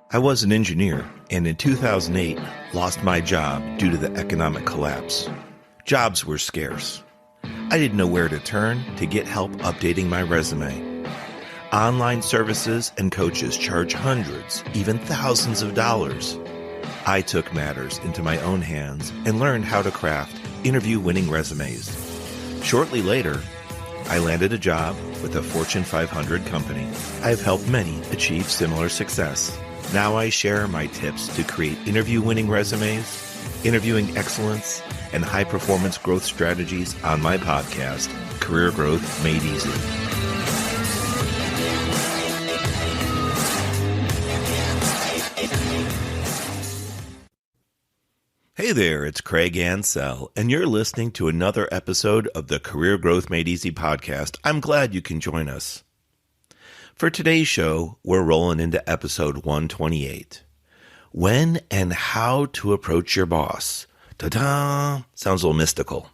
I was an engineer, and in 2008, lost my job due to the economic collapse. Jobs were scarce. I didn't know where to turn to get help updating my resume. Online services and coaches charge hundreds, even thousands of dollars. I took matters into my own hands and learned how to craft interview-winning resumes. Shortly later, I landed a job with a Fortune 500 company. I've helped many achieve similar success. Now I share my tips to create interview-winning resumes, interviewing excellence, and high-performance growth strategies on my podcast, Career Growth Made Easy. Hey there, it's Craig Ansell, and you're listening to another episode of the Career Growth Made Easy podcast. I'm glad you can join us. For today's show, we're rolling into episode 128. When and how to approach your boss. Ta-da! Sounds a little mystical.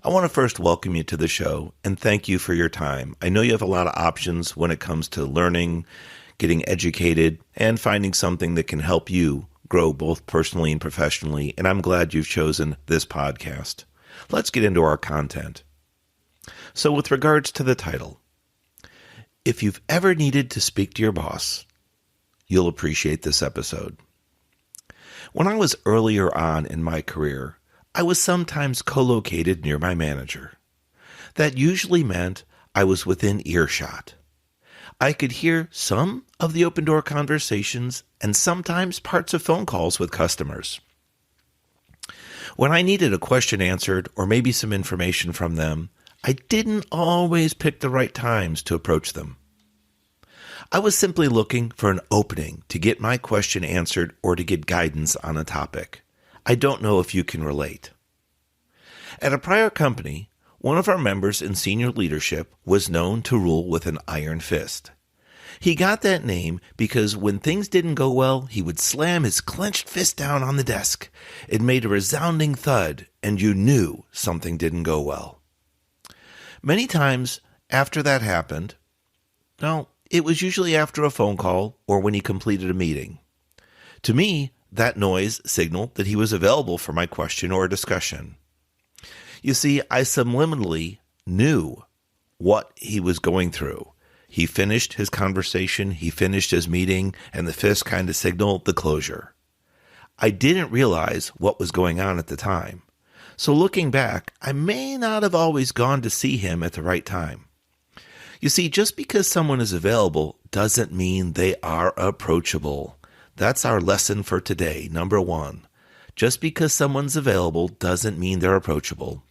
I want to first welcome you to the show and thank you for your time. I know you have a lot of options when it comes to learning, getting educated, and finding something that can help you grow both personally and professionally, and I'm glad you've chosen this podcast. Let's get into our content. So with regards to the title, if you've ever needed to speak to your boss, you'll appreciate this episode. When I was earlier on in my career, I was sometimes co-located near my manager. That usually meant I was within earshot. I could hear some of the open door conversations and sometimes parts of phone calls with customers. When I needed a question answered or maybe some information from them, I didn't always pick the right times to approach them. I was simply looking for an opening to get my question answered or to get guidance on a topic. I don't know if you can relate. At a prior company, one of our members in senior leadership was known to rule with an iron fist. He got that name because when things didn't go well, he would slam his clenched fist down on the desk. It made a resounding thud, and you knew something didn't go well. Many times after that happened, it was usually after a phone call or when he completed a meeting. To me, that noise signaled that he was available for my question or discussion. You see, I subliminally knew what he was going through. He finished his conversation, he finished his meeting, and the fist kind of signaled the closure. I didn't realize what was going on at the time. So looking back, I may not have always gone to see him at the right time. You see, just because someone is available doesn't mean they are approachable. That's our lesson for today, number one. Just because someone's available doesn't mean they're approachable.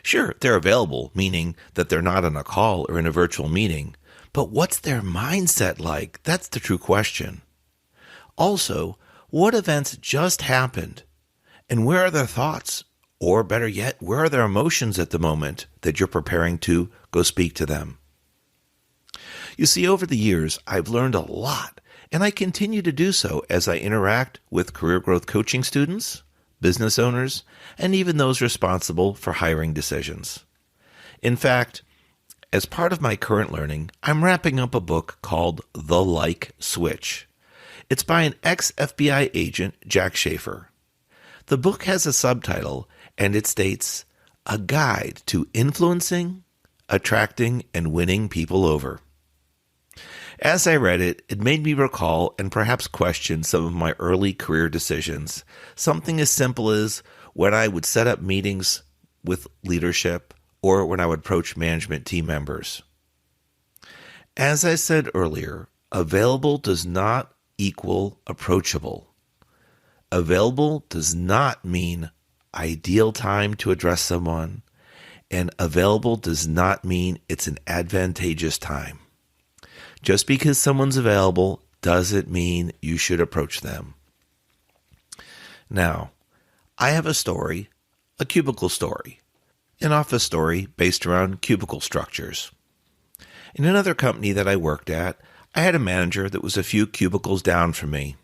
Sure, they're available, meaning that they're not on a call or in a virtual meeting, but what's their mindset like? That's the true question. Also, what events just happened? And where are their thoughts? Or better yet, where are their emotions at the moment that you're preparing to go speak to them? You see, over the years, I've learned a lot, and I continue to do so as I interact with career growth coaching students, business owners, and even those responsible for hiring decisions. In fact, as part of my current learning, I'm wrapping up a book called The Like Switch. It's by an ex-FBI agent, Jack Schaefer. The book has a subtitle, and it states, A Guide to Influencing, Attracting, and Winning People Over. As I read it, it made me recall and perhaps question some of my early career decisions. Something as simple as when I would set up meetings with leadership or when I would approach management team members. As I said earlier, available does not equal approachable. Available does not mean ideal time to address someone, and available does not mean it's an advantageous time. Just because someone's available doesn't mean you should approach them. Now, I have a story, a cubicle story, an office story based around cubicle structures. In another company that I worked at, I had a manager that was a few cubicles down from me.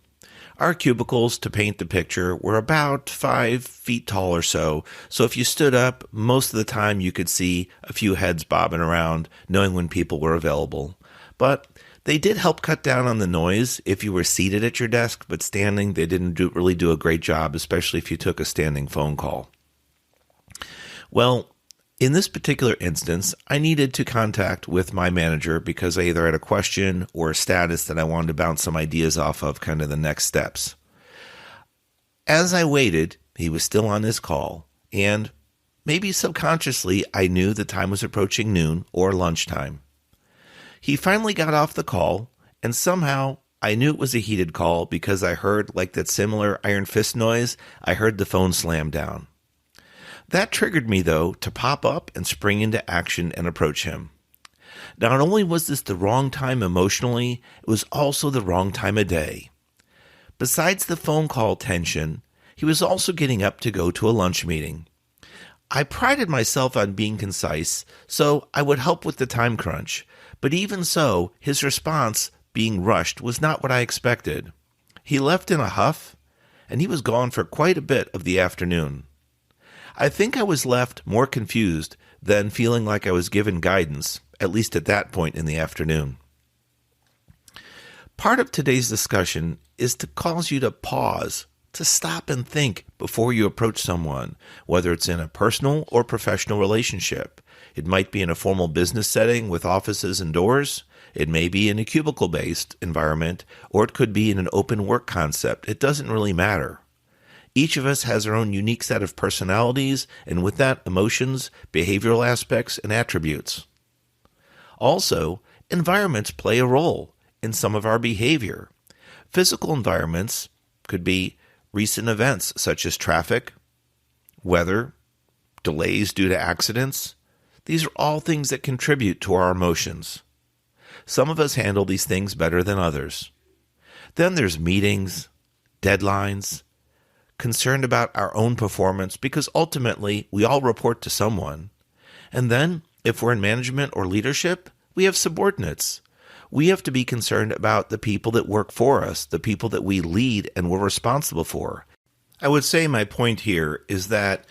Our cubicles, to paint the picture, were about 5 feet tall or so if you stood up, most of the time you could see a few heads bobbing around, knowing when people were available. But They did help cut down on the noise if you were seated at your desk, but standing, they didn't really do a great job, especially if you took a standing phone call. Well, in this particular instance, I needed to contact with my manager because I either had a question or a status that I wanted to bounce some ideas off of, kind of the next steps. As I waited, he was still on his call, and maybe subconsciously, I knew the time was approaching noon or lunchtime. He finally got off the call, and somehow I knew it was a heated call because I heard, like that similar iron fist noise, I heard the phone slam down. That triggered me, though, to pop up and spring into action and approach him. Not only was this the wrong time emotionally, it was also the wrong time of day. Besides the phone call tension, he was also getting up to go to a lunch meeting. I prided myself on being concise, so I would help with the time crunch, but even so, his response, being rushed, was not what I expected. He left in a huff, and he was gone for quite a bit of the afternoon. I think I was left more confused than feeling like I was given guidance, at least at that point in the afternoon. Part of today's discussion is to cause you to pause, to stop and think before you approach someone, whether it's in a personal or professional relationship. It might be in a formal business setting with offices and doors. It may be in a cubicle-based environment, or it could be in an open work concept. It doesn't really matter. Each of us has our own unique set of personalities, and with that, emotions, behavioral aspects, and attributes. Also, environments play a role in some of our behavior. Physical environments could be recent events such as traffic, weather, delays due to accidents. These are all things that contribute to our emotions. Some of us handle these things better than others. Then there's meetings, deadlines, concerned about our own performance because ultimately we all report to someone. And then, if we're in management or leadership, we have subordinates. We have to be concerned about the people that work for us, the people that we lead and we're responsible for. I would say my point here is that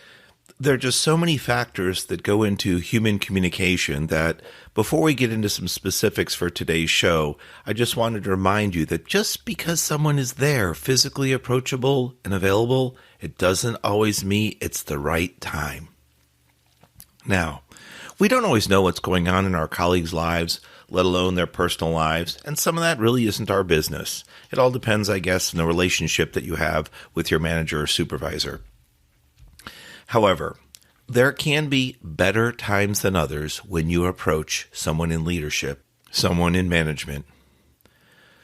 there are just so many factors that go into human communication that before we get into some specifics for today's show, I just wanted to remind you that just because someone is there, physically approachable and available, it doesn't always mean it's the right time. Now, we don't always know what's going on in our colleagues' lives, let alone their personal lives, and some of that really isn't our business. It all depends, I guess, on the relationship that you have with your manager or supervisor. However, there can be better times than others when you approach someone in leadership, someone in management.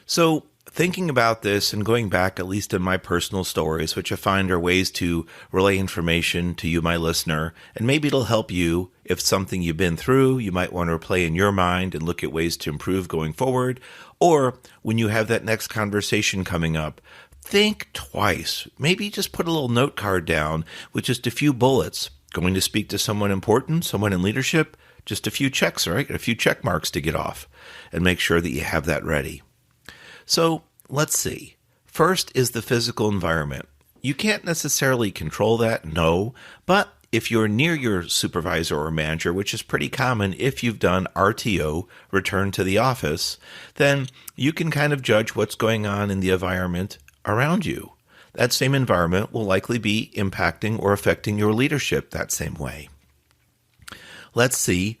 So, thinking about this and going back, at least in my personal stories, which I find are ways to relay information to you, my listener, and maybe it'll help you if something you've been through, you might want to replay in your mind and look at ways to improve going forward, or when you have that next conversation coming up, think twice. Maybe just put a little note card down with just a few bullets. Going to speak to someone important, someone in leadership, just a few checks, right? A few check marks to get off and make sure that you have that ready. So let's see. First is the physical environment. You can't necessarily control that, no, but if you're near your supervisor or manager, which is pretty common if you've done RTO, return to the office, then you can kind of judge what's going on in the environment around you. That same environment will likely be impacting or affecting your leadership that same way. Let's see,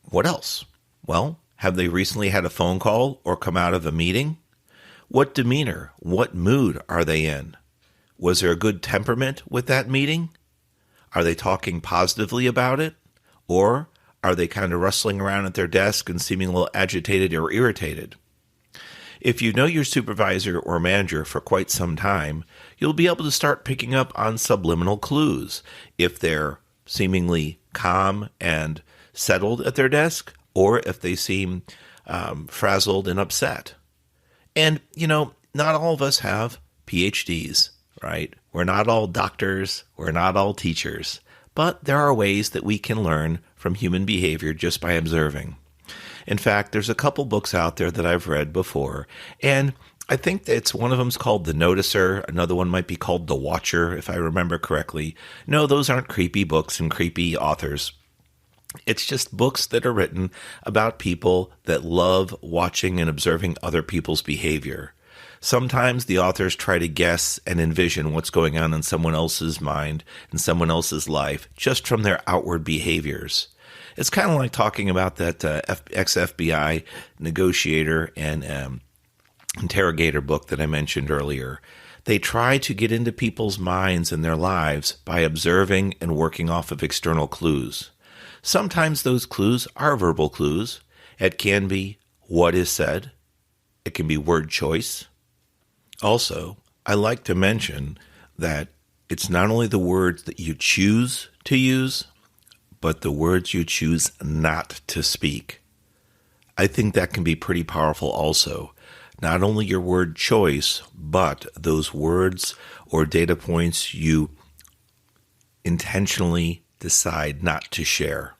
what else? Well, have they recently had a phone call or come out of a meeting? What demeanor, what mood are they in? Was there a good temperament with that meeting? Are they talking positively about it? Or are they kind of rustling around at their desk and seeming a little agitated or irritated? If you know your supervisor or manager for quite some time, you'll be able to start picking up on subliminal clues if they're seemingly calm and settled at their desk, or if they seem frazzled and upset. And, not all of us have PhDs, right? We're not all doctors, we're not all teachers, but there are ways that we can learn from human behavior just by observing. In fact, there's a couple books out there that I've read before, and I think that one of them's called The Noticer. Another one might be called The Watcher, if I remember correctly. No, those aren't creepy books and creepy authors. It's just books that are written about people that love watching and observing other people's behavior. Sometimes the authors try to guess and envision what's going on in someone else's mind and someone else's life just from their outward behaviors. It's kind of like talking about that ex-FBI negotiator and interrogator book that I mentioned earlier. They try to get into people's minds and their lives by observing and working off of external clues. Sometimes those clues are verbal clues. It can be what is said. It can be word choice. Also, I like to mention that it's not only the words that you choose to use, but the words you choose not to speak. I think that can be pretty powerful also. Not only your word choice, but those words or data points you intentionally decide not to share.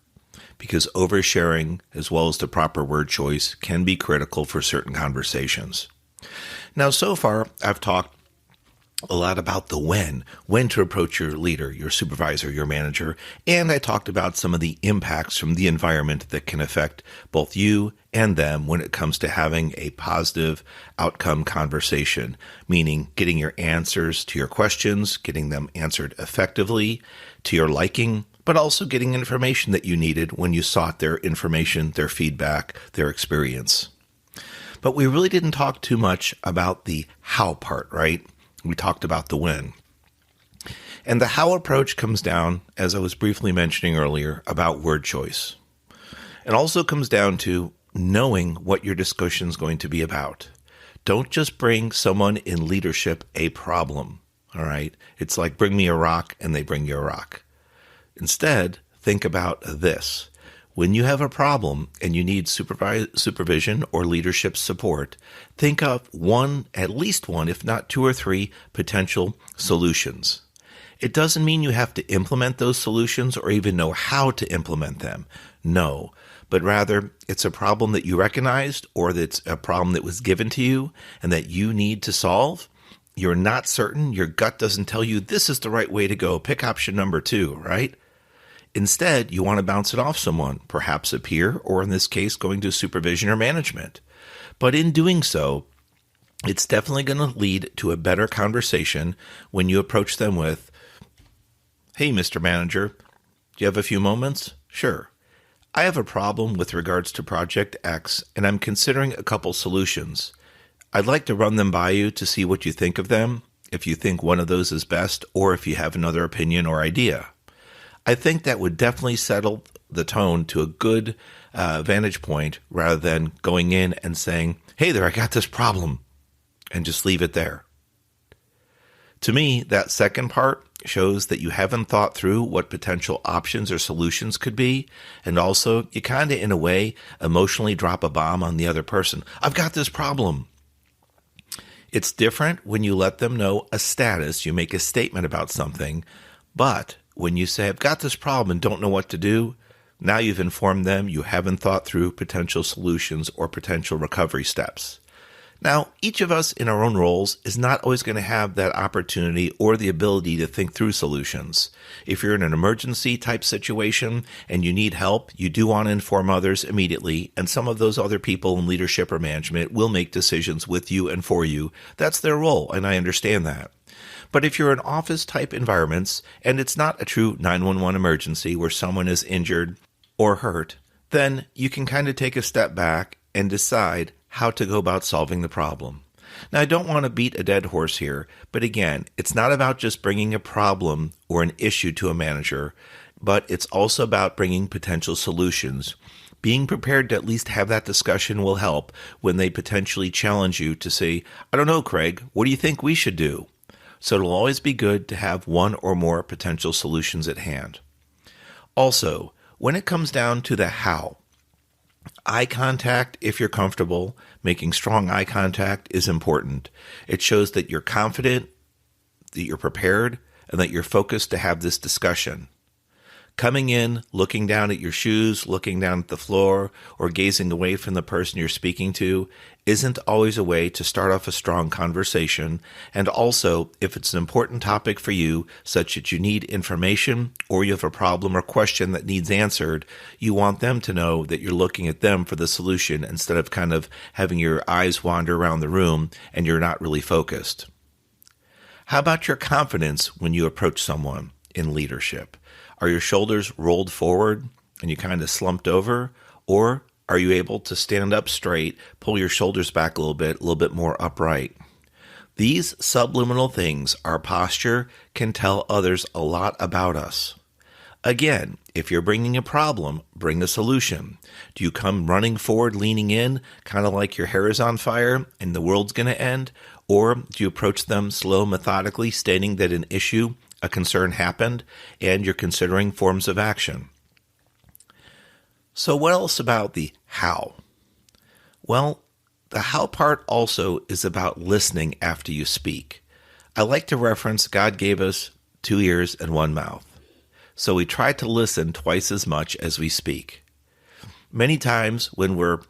Because oversharing, as well as the proper word choice, can be critical for certain conversations. Now, so far, I've talked a lot about the when to approach your leader, your supervisor, your manager, and I talked about some of the impacts from the environment that can affect both you and them when it comes to having a positive outcome conversation, meaning getting your answers to your questions, getting them answered effectively, to your liking, but also getting information that you needed when you sought their information, their feedback, their experience. But we really didn't talk too much about the how part, right? We talked about the when. And the how approach comes down, as I was briefly mentioning earlier, about word choice. It also comes down to knowing what your discussion is going to be about. Don't just bring someone in leadership a problem, all right? It's like bring me a rock and they bring you a rock. Instead, think about this. When you have a problem and you need supervision or leadership support, think of at least one, if not two or three potential solutions. It doesn't mean you have to implement those solutions or even know how to implement them. No, but rather it's a problem that you recognized or that's a problem that was given to you and that you need to solve. You're not certain. Your gut doesn't tell you this is the right way to go. Pick option number 2, right? Instead, you want to bounce it off someone, perhaps a peer, or in this case, going to supervision or management. But in doing so, it's definitely going to lead to a better conversation when you approach them with, "Hey, Mr. Manager, do you have a few moments?" "Sure. I have a problem with regards to Project X, and I'm considering a couple solutions. I'd like to run them by you to see what you think of them, if you think one of those is best, or if you have another opinion or idea." I think that would definitely settle the tone to a good vantage point rather than going in and saying, "Hey there, I got this problem," and just leave it there. To me, that second part shows that you haven't thought through what potential options or solutions could be, and also you kind of, in a way, emotionally drop a bomb on the other person. "I've got this problem." It's different when you let them know a status, you make a statement about something, but when you say, "I've got this problem and don't know what to do," now you've informed them you haven't thought through potential solutions or potential recovery steps. Now, each of us in our own roles is not always going to have that opportunity or the ability to think through solutions. If you're in an emergency type situation and you need help, you do want to inform others immediately, and some of those other people in leadership or management will make decisions with you and for you. That's their role, and I understand that. But if you're in office-type environments and it's not a true 911 emergency where someone is injured or hurt, then you can kind of take a step back and decide how to go about solving the problem. Now, I don't want to beat a dead horse here, but again, it's not about just bringing a problem or an issue to a manager, but it's also about bringing potential solutions. Being prepared to at least have that discussion will help when they potentially challenge you to say, "I don't know, Craig, what do you think we should do?" So it'll always be good to have one or more potential solutions at hand. Also, when it comes down to the how, eye contact, if you're comfortable, making strong eye contact is important. It shows that you're confident, that you're prepared, and that you're focused to have this discussion. Coming in, looking down at your shoes, looking down at the floor, or gazing away from the person you're speaking to isn't always a way to start off a strong conversation. And also, if it's an important topic for you, such that you need information or you have a problem or question that needs answered, you want them to know that you're looking at them for the solution instead of kind of having your eyes wander around the room and you're not really focused. How about your confidence when you approach someone in leadership? Are your shoulders rolled forward and you kind of slumped over? Or are you able to stand up straight, pull your shoulders back a little bit more upright? These subliminal things, our posture, can tell others a lot about us. Again, if you're bringing a problem, bring a solution. Do you come running forward, leaning in, kind of like your hair is on fire and the world's going to end? Or do you approach them slow, methodically, stating that an issue, a concern happened, and you're considering forms of action? So what else about the how? Well, the how part also is about listening after you speak. I like to reference God gave us 2 ears and 1 mouth. So we try to listen twice as much as we speak. Many times when we're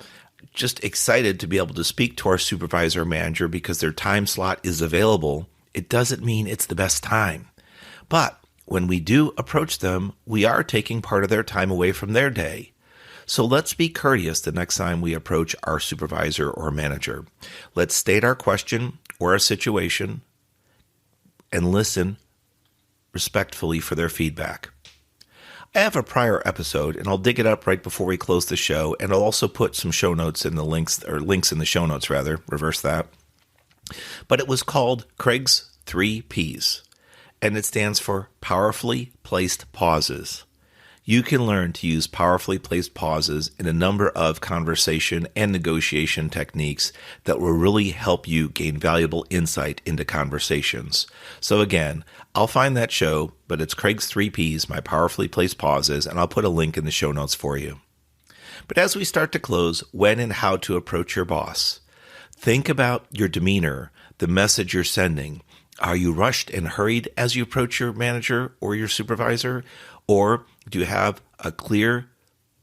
just excited to be able to speak to our supervisor or manager because their time slot is available, it doesn't mean it's the best time. But when we do approach them, we are taking part of their time away from their day. So let's be courteous the next time we approach our supervisor or manager. Let's state our question or our situation and listen respectfully for their feedback. I have a prior episode, and I'll dig it up right before we close the show, and I'll also put some show notes in the links in the show notes, reverse that. But it was called Craig's 3 Ps. And it stands for Powerfully Placed Pauses. You can learn to use powerfully placed pauses in a number of conversation and negotiation techniques that will really help you gain valuable insight into conversations. So again, I'll find that show, but it's Craig's 3 Ps, my powerfully placed pauses, and I'll put a link in the show notes for you. But as we start to close, when and how to approach your boss, think about your demeanor, the message you're sending. Are you rushed and hurried as you approach your manager or your supervisor? Or do you have a clear,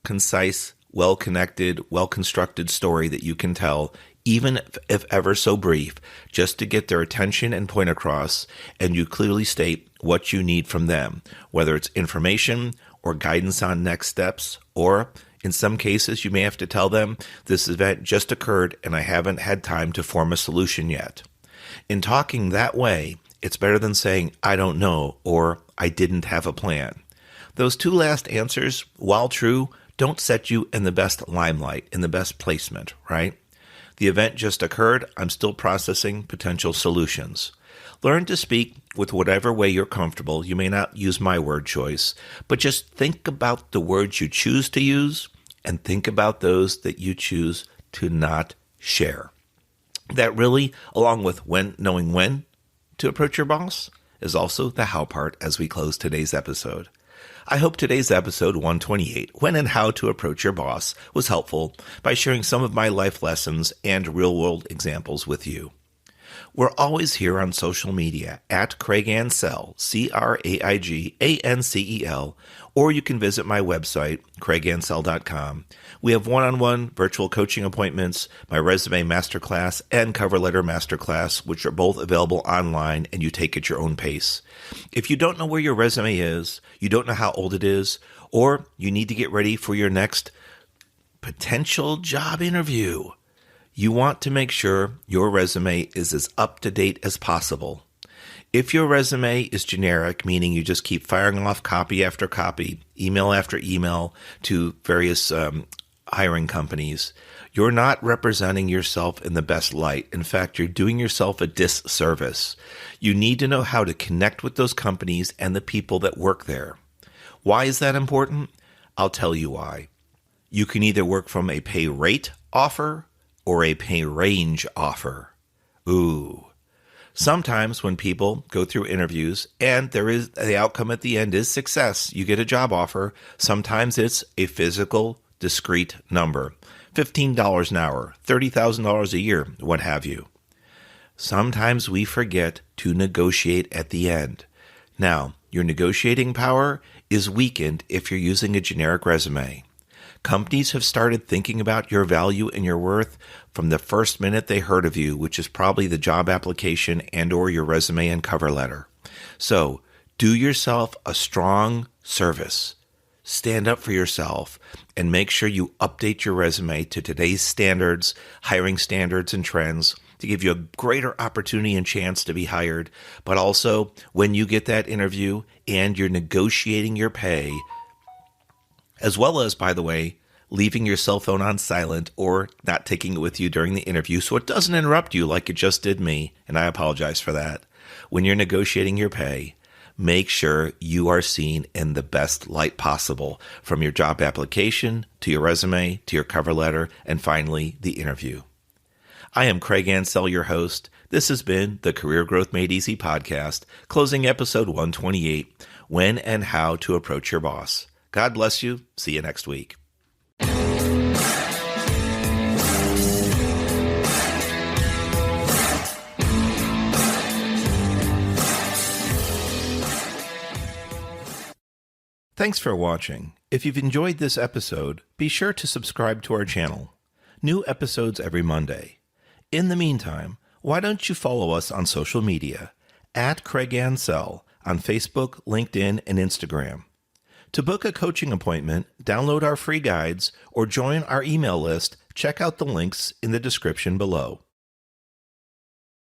concise, well-connected, well-constructed story that you can tell, even if ever so brief, just to get their attention and point across, and you clearly state what you need from them, whether it's information or guidance on next steps, or in some cases, you may have to tell them, this event just occurred and I haven't had time to form a solution yet. In talking that way, it's better than saying, I don't know, or I didn't have a plan. Those 2 last answers, while true, don't set you in the best limelight, in the best placement, right? The event just occurred. I'm still processing potential solutions. Learn to speak with whatever way you're comfortable. You may not use my word choice, but just think about the words you choose to use and think about those that you choose to not share. That really, along with knowing when to approach your boss, is also the how part as we close today's episode. I hope today's episode 128, When and How to Approach Your Boss, was helpful by sharing some of my life lessons and real-world examples with you. We're always here on social media at Craig Ansell, CraigAncel, or you can visit my website, craigansell.com. We have one-on-one virtual coaching appointments, my resume masterclass, and cover letter masterclass, which are both available online and you take at your own pace. If you don't know where your resume is, you don't know how old it is, or you need to get ready for your next potential job interview, you want to make sure your resume is as up-to-date as possible. If your resume is generic, meaning you just keep firing off copy after copy, email after email to various hiring companies, you're not representing yourself in the best light. In fact, you're doing yourself a disservice. You need to know how to connect with those companies and the people that work there. Why is that important? I'll tell you why. You can either work from a pay rate offer or a pay range offer. Ooh. Sometimes when people go through interviews and the outcome at the end is success, you get a job offer, sometimes it's a physical, discrete number. $15 an hour, $30,000 a year, what have you. Sometimes we forget to negotiate at the end. Now, your negotiating power is weakened if you're using a generic resume. Companies have started thinking about your value and your worth from the first minute they heard of you, which is probably the job application and/or your resume and cover letter. So, do yourself a strong service. Stand up for yourself and make sure you update your resume to today's standards, hiring standards and trends to give you a greater opportunity and chance to be hired. But also, when you get that interview and you're negotiating your pay, as well as, by the way, leaving your cell phone on silent or not taking it with you during the interview so it doesn't interrupt you like it just did me, and I apologize for that. When you're negotiating your pay, make sure you are seen in the best light possible, from your job application to your resume to your cover letter and finally the interview. I am Craig Ansell, your host. This has been the Career Growth Made Easy podcast, closing episode 128, When and How to Approach Your Boss. God bless you. See you next week. Thanks for watching. If you've enjoyed this episode, be sure to subscribe to our channel. New episodes every Monday. In the meantime, why don't you follow us on social media at Craig Ansell on Facebook, LinkedIn, and Instagram. To book a coaching appointment, download our free guides, or join our email list, check out the links in the description below.